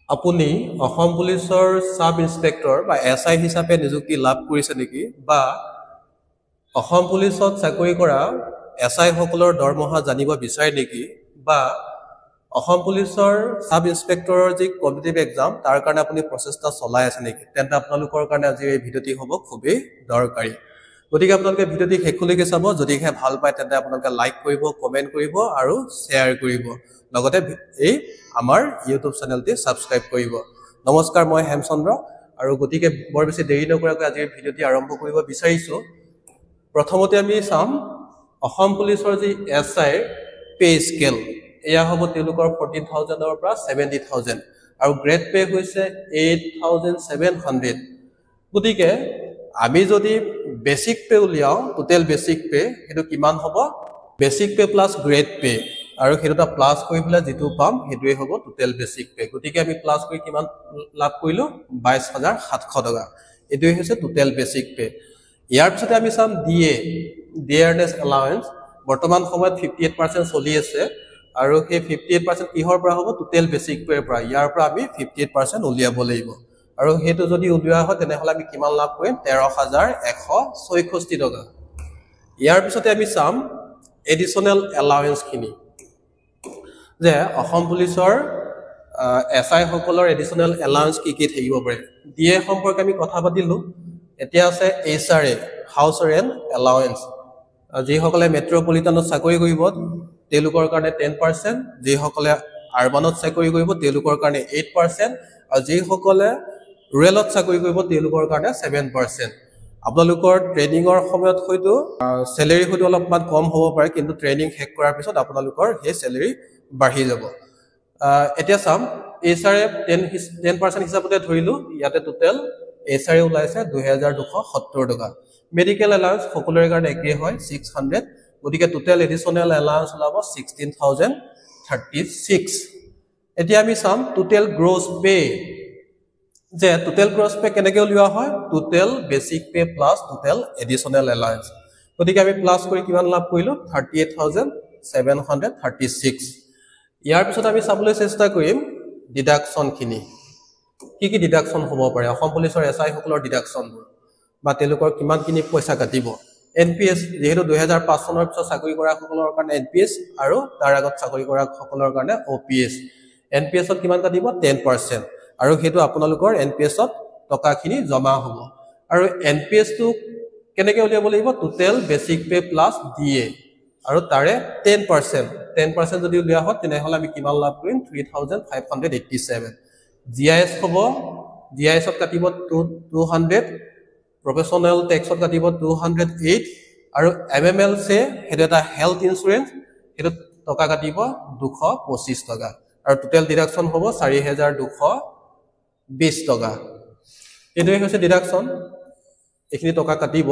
আপুনি অসম পুলিচৰ sub inspector বা এসআই হিচাপে নিযুক্তি লাভ কৰিছে নেকি বা অসম পুলিচত চাকৰি কৰা এসআই সকলৰ দৰমহা জানিব বিচাৰে নেকি বা অসম পুলিচৰ সাব ইন্সপেক্টৰৰ যি কম্পিটিটিভ এক্সাম তাৰ কাৰণে আপুনি প্ৰচেষ্টা চলাই আছে নেকি তেন্তে আপোনালোকৰ কাৰণে আজি এই ভিডিঅ'টি হ'ব খুবেই দৰকাৰী গতিকে আপোনালোকে ভিডিঅ'টি শেষলৈকে চাব যদিহে ভাল পায় তেন্তে আপোনালোকে লাইক কৰিব কমেন্ট কৰিব আৰু শ্বেয়াৰ কৰিব লগতে এই আমাৰ ইউটিউব চেনেলটি সাবস্ক্ৰাইব কৰিব নমস্কাৰ মই হেমচন্দ্ৰ আৰু গতিকে বৰ বেছি দেৰি নকৰাকৈ আজি এই ভিডিঅ'টি আৰম্ভ কৰিব বিচাৰিছো প্ৰথমতে আমি চাম অসম পুলিচৰ যি এসআই পে স্কেল এয়া হ'ব তেওঁলোকৰ 14000 ৰ পৰা 70000 আৰু গ্ৰেড পে হৈছে 8700 গতিকে আমি যদি বেসিক পে উলিয়াও টোটাল বেসিক পে হেতু কিমান হ'ব basic pay plus grade pay আৰু হেতুটা প্লাস কৰি পেলাই যেটো পাম হেতুৱে হ'ব টোটাল বেসিক পে গতিকে আমি প্লাস কৰি কিমান লাভ কৰিলো 22700 টকা এটোৱে হৈছে টোটাল বেসিক পে ইয়াৰ পিছতে আমি চাম ডিএয়াৰনেস এলাউন্স বৰ্তমান সময়ত 58% চলি আছে আৰু সেই 58% কিহৰ পৰা হ'ব টোটাল বেসিক পে পৰা ইয়াৰ পৰা আমি 58% উলিয়াব লাগিব আৰু হেতু যদি উলিওৱা হয় তেনেহলে আমি কিমান লাভ কৰিম 13166 টকা ইয়াৰ পিছতে আমি চাম এডিশনাল এলাউন্স খিনি যে অসম পুলিচৰ এসআই সকলৰ এডিশনাল এলাউন্স কি থাকিব পাৰে ডিএ সম্পৰ্কে আমি কথা পাতিলো এতিয়া আছে এইচআৰএ হাউস ৰেন্ট এলাউন্স যি সকলে মেট্ৰপলিটানত চাকৰি কৰিব তেওঁলোকৰ কাৰণে 10% যি সকলে আৰবানত চাকৰি কৰিব তেওঁলোকৰ কাৰণে 8% আৰু যি সকলে ৰেলত চাকৰি কৰিব তেওঁলোকৰ কাৰণে 7% আপোনালোকৰ ট্ৰেনিংৰ সময়ত হয়তো স্যালাৰি হয়তো অলপমান কম হ'ব পাৰে কিন্তু ট্ৰেনিং শেষ কৰাৰ পিছত আপোনালোকৰ হে স্যালাৰি বাঢ়ি যাব এতিয়া চাম এইচআৰএ 10% হিচাপতে ধৰিলো ইয়াতে টোটাল এইচআৰএ ওলাইছে 2270 টকা মেডিকেল এলাউন্স সকলোৰে কাৰণে একে হয় 600 গতিকে টোটাল এডিশনাল এলাউন্স ওলাব 16036 এতিয়া আমি চাম টোটাল গ্ৰছ পে যে টোটাল গ্ৰছ পে কেনেকৈ উলিওৱা হয় total basic pay plus total additional allowance গতিকে আমি প্লাস কৰি কিমান লাভ কৰিলো 38736 ইয়াৰ পিছত আমি চাবলৈ চেষ্টা কৰিম ডিডাকশন খিনি কি ডিডাকশন হ'ব পাৰে অসম পুলিচৰ এসআই সকলৰ ডিডাকশন বা তেওঁলোকৰ কিমান কিনি পইচা কাটিব এনপিএস যেহেতু 2005 চনৰ পিছত চাকৰি কৰা সকলৰ কাৰণে এনপিএস আৰু তাৰ আগত চাকৰি কৰা সকলৰ কাৰণে ওপিএস এনপিএছত কিমান কাটিব 10% আৰু হেতু আপোনালোকৰ এনপিএছত টকাখিনি জমা হ'ব আৰু এনপিএস টো কেনেকৈ উলিয়াব লাগিব total basic pay plus DA আৰু তাৰে 10% যদি উলিয়া হয় তেনেহলে আমি কিমান লাভ কৰিম 3587 জিআইএস হ'ব জিআইএছত কাটিব 200 প্ৰফেশনাল টেক্সত কাটিব 208 আৰু এমএমএল সে হেতু এটা হেলথ ইন্সুৰেন্স হেতু টকা কাটিব 225 টকা আৰু টোটাল ডিডাকশন হ'ব 4220 টকা এটোই হৈছে ডিডাকশন এখিনি টকা কাটিব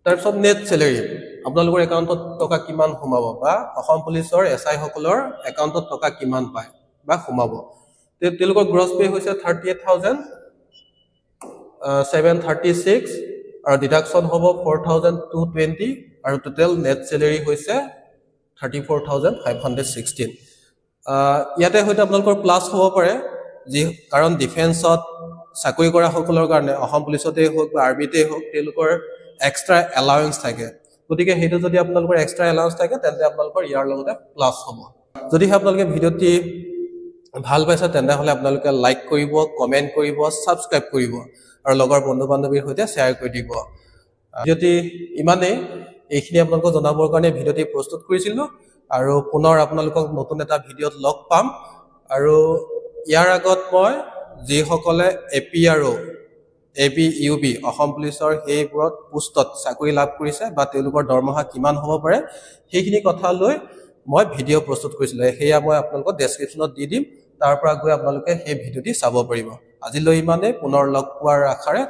তাৰ পিছত নেট স্যালাৰি আপোনালোকৰ একাউণ্টত টকা কিমান সোমাব বা অসম পুলিচৰ এসআই সকলৰ একাউণ্টত টকা কিমান পায় বা সোমাব তেওঁলোকৰ গ্ৰছ পে হৈছে 38736 আৰু ডিডাকশন হ'ব 4220 আৰু টোটাল নেট স্যালাৰি হৈছে 34516 ইয়াতে হয়তো আপোনালোকৰ প্লাস হ'ব পাৰে যি কাৰণ ডিফেন্সত চাকৰি কৰা সকলৰ কাৰণে অসম পুলিচতে হোক বা আৰ্মিতে হোক তেওঁলোকৰ এক্সট্ৰা এলাউন্স থাকে গতিকে হেতু যদি আপোনালোকৰ এক্সট্ৰা এলাউন্স থাকে তেন্তে আপোনালোকৰ ইয়াৰ লগতে প্লাস হ'ব যদি আপোনালোকে ভিডিঅ'টি ভাল পাইছে তেন্তে হলে আপোনালোকে লাইক কৰিব কমেন্ট কৰিব সাবস্ক্ৰাইব কৰিব আৰু লগৰ বন্ধু বান্ধৱীৰ সৈতে শ্বেয়াৰ কৰি দিব ভিডিঅ'টি ইমানে এইখিনি আপোনালোকক জনাবৰ কাৰণে ভিডিঅ'টি প্ৰস্তুত কৰিছিলো আৰু পুনৰ আপোনালোকক নতুন এটা ভিডিঅ'ত লগ পাম আৰু ইয়াৰ আগত মই যি সকলে এপিআৰও এবি ইউবি অসম পুলিচৰ হেইবোৰত পোষ্টত চাকৰি লাভ কৰিছে বা তেওঁলোকৰ দৰমহা কিমান হ'ব পাৰে সেইখিনি কথা লৈ মই ভিডিঅ' প্ৰস্তুত কৰিছিলো হেয়া মই আপোনালোকক ডেসক্ৰিপচনত দি দিম তাৰ পৰা গৈ আপোনালোকে সেই ভিডিঅ'টি চাব পাৰিব আজিলৈ ইমানে পুনৰ লগ পোৱাৰ আশাৰে